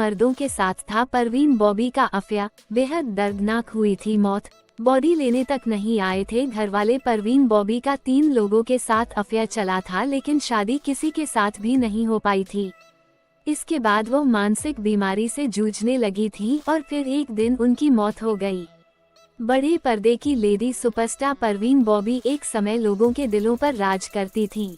मर्दों के साथ था परवीन बॉबी का अफेयर, बेहद दर्दनाक हुई थी मौत। बॉडी लेने तक नहीं आए थे घरवाले। परवीन बॉबी का 3 लोगों के साथ अफेयर चला था, लेकिन शादी किसी के साथ भी नहीं हो पाई थी। इसके बाद वो मानसिक बीमारी से जूझने लगी थी और फिर एक दिन उनकी मौत हो गई। बड़े पर्दे की लेडी सुपरस्टार परवीन बॉबी एक समय लोगों के दिलों पर राज करती थी।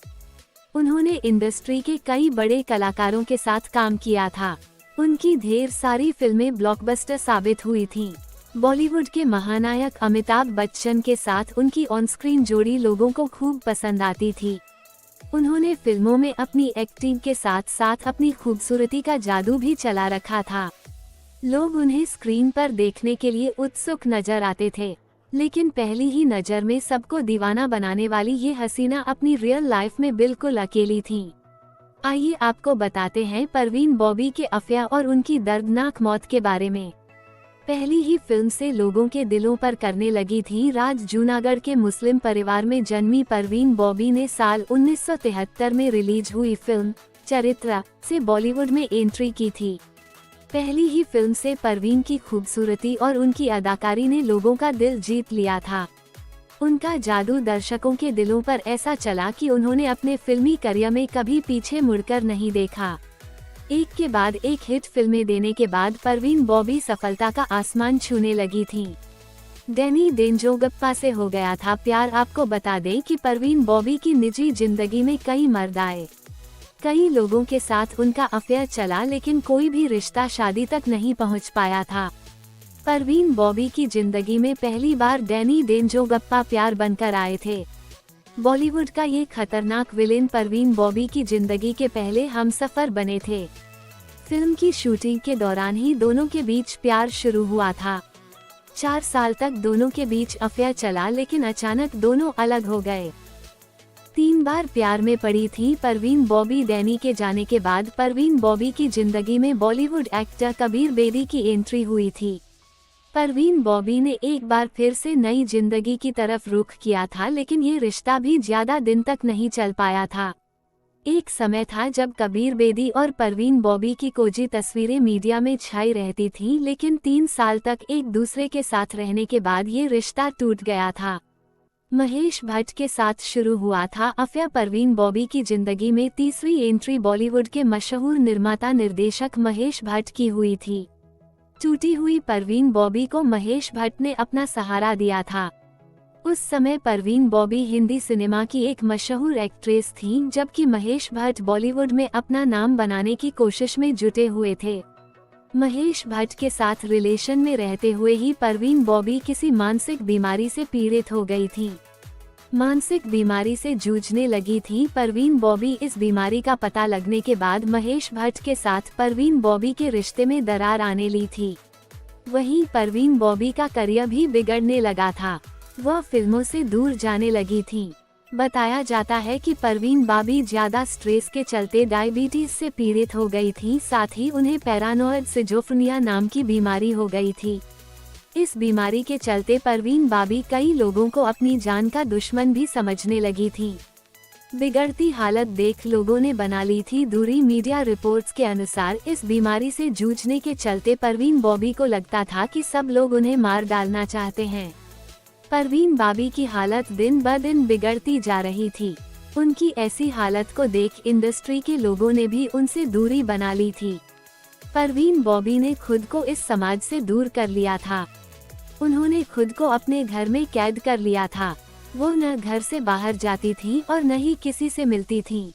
उन्होंने इंडस्ट्री के कई बड़े कलाकारों के साथ काम किया था। उनकी ढेर सारी फिल्में ब्लॉकबस्टर साबित हुई थीं। बॉलीवुड के महानायक अमिताभ बच्चन के साथ उनकी ऑन स्क्रीन जोड़ी लोगों को खूब पसंद आती थी। उन्होंने फिल्मों में अपनी एक्टिंग के साथ साथ अपनी खूबसूरती का जादू भी चला रखा था। लोग उन्हें स्क्रीन पर देखने के लिए उत्सुक नजर आते थे, लेकिन पहली ही नज़र में सबको दीवाना बनाने वाली ये हसीना अपनी रियल लाइफ में बिल्कुल अकेली थीं। आइए आपको बताते हैं परवीन बॉबी के अफेयर और उनकी दर्दनाक मौत के बारे में। पहली ही फिल्म से लोगों के दिलों पर करने लगी थी राज। जूनागढ़ के मुस्लिम परिवार में जन्मी परवीन बॉबी ने साल 1973 में रिलीज हुई फिल्म चरित्रा से बॉलीवुड में एंट्री की थी। पहली ही फिल्म से परवीन की खूबसूरती और उनकी अदाकारी ने लोगों का दिल जीत लिया था। उनका जादू दर्शकों के दिलों पर ऐसा चला कि उन्होंने अपने फिल्मी करियर में कभी पीछे मुड़कर नहीं देखा। एक के बाद एक हिट फिल्में देने के बाद परवीन बॉबी सफलता का आसमान छूने लगी थी। डैनी डेंजोगप्पा से हो गया था प्यार। आपको बता दें कि परवीन बॉबी की निजी जिंदगी में कई मर्द आए, कई लोगों के साथ उनका अफेयर चला, लेकिन कोई भी रिश्ता शादी तक नहीं पहुंच पाया था। परवीन बॉबी की जिंदगी में पहली बार डैनी डेंजोगप्पा प्यार बनकर आए थे। बॉलीवुड का ये खतरनाक विलेन परवीन बॉबी की जिंदगी के पहले हमसफर बने थे। फिल्म की शूटिंग के दौरान ही दोनों के बीच प्यार शुरू हुआ था। 4 साल तक दोनों के बीच अफेयर चला, लेकिन अचानक दोनों अलग हो गए। 3 बार प्यार में पड़ी थी परवीन बॉबी। डैनी के जाने के बाद परवीन बॉबी की जिंदगी में बॉलीवुड एक्टर कबीर बेदी की एंट्री हुई थी। परवीन बॉबी ने एक बार फिर से नई जिंदगी की तरफ रुख किया था, लेकिन ये रिश्ता भी ज्यादा दिन तक नहीं चल पाया था। एक समय था जब कबीर बेदी और परवीन बॉबी की कोजी तस्वीरें मीडिया में छाई रहती थीं, लेकिन 3 साल तक एक दूसरे के साथ रहने के बाद ये रिश्ता टूट गया था। महेश भट्ट के साथ शुरू हुआ था अफेयर। परवीन बॉबी की जिंदगी में तीसरी एंट्री बॉलीवुड के मशहूर निर्माता निर्देशक महेश भट्ट की हुई थी। टूटी हुई परवीन बॉबी को महेश भट्ट ने अपना सहारा दिया था। उस समय परवीन बॉबी हिंदी सिनेमा की एक मशहूर एक्ट्रेस थीं, जबकि महेश भट्ट बॉलीवुड में अपना नाम बनाने की कोशिश में जुटे हुए थे। महेश भट्ट के साथ रिलेशन में रहते हुए ही परवीन बॉबी किसी मानसिक बीमारी से पीड़ित हो गई थी। मानसिक बीमारी से जूझने लगी थी परवीन बॉबी। इस बीमारी का पता लगने के बाद महेश भट्ट के साथ परवीन बॉबी के रिश्ते में दरार आने ली थी। वहीं परवीन बॉबी का करियर भी बिगड़ने लगा था। वह फिल्मों से दूर जाने लगी थी। बताया जाता है कि परवीन बॉबी ज्यादा स्ट्रेस के चलते डायबिटीज से पीड़ित हो गई थी, साथ ही उन्हें पैरानोइड सिजोफ्रेनिया नाम की बीमारी हो गई थी। इस बीमारी के चलते परवीन बॉबी कई लोगों को अपनी जान का दुश्मन भी समझने लगी थी। बिगड़ती हालत देख लोगों ने बना ली थी दूरी। मीडिया रिपोर्ट्स के अनुसार इस बीमारी से जूझने के चलते परवीन बॉबी को लगता था कि सब लोग उन्हें मार डालना चाहते हैं। परवीन बॉबी की हालत दिन ब दिन बिगड़ती जा रही थी। उनकी ऐसी हालत को देख इंडस्ट्री के लोगों ने भी उनसे दूरी बना ली थी। परवीन बॉबी ने खुद को इस समाज से दूर कर लिया था। उन्होंने खुद को अपने घर में कैद कर लिया था। वो न घर से बाहर जाती थी और न ही किसी से मिलती थी।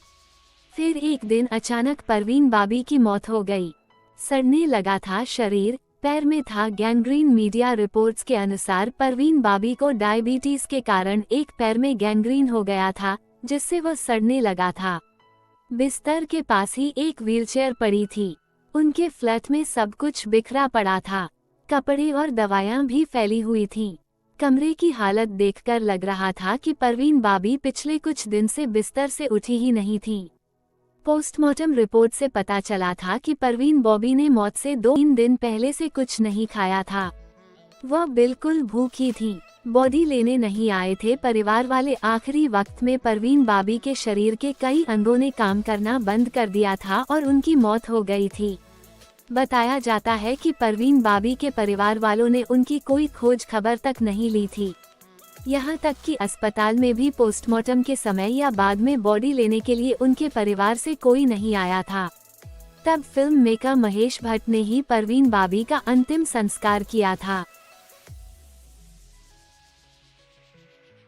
फिर एक दिन अचानक परवीन बॉबी की मौत हो गई। सड़ने लगा था शरीर, पैर में था गैंग्रीन। मीडिया रिपोर्ट्स के अनुसार परवीन बॉबी को डायबिटीज के कारण एक पैर में गैंग्रीन हो गया था, जिससे वह सड़ने लगा था। बिस्तर के पास ही एक व्हीलचेयर पड़ी थी। उनके फ्लैट में सब कुछ बिखरा पड़ा था। कपड़े और दवाइयां भी फैली हुई थीं। कमरे की हालत देखकर लग रहा था कि परवीन बॉबी पिछले कुछ दिन से बिस्तर से उठी ही नहीं थी। पोस्टमार्टम रिपोर्ट से पता चला था कि परवीन बॉबी ने मौत से 2-3 दिन पहले से कुछ नहीं खाया था। वह बिल्कुल भूखी थी। बॉडी लेने नहीं आए थे परिवार वाले। आखिरी वक्त में परवीन बॉबी के शरीर के कई अंगों ने काम करना बंद कर दिया था और उनकी मौत हो गई थी। बताया जाता है कि परवीन बाबी के परिवार वालों ने उनकी कोई खोज खबर तक नहीं ली थी। यहाँ तक कि अस्पताल में भी पोस्टमार्टम के समय या बाद में बॉडी लेने के लिए उनके परिवार से कोई नहीं आया था। तब फिल्म मेकर महेश भट्ट ने ही परवीन बाबी का अंतिम संस्कार किया था।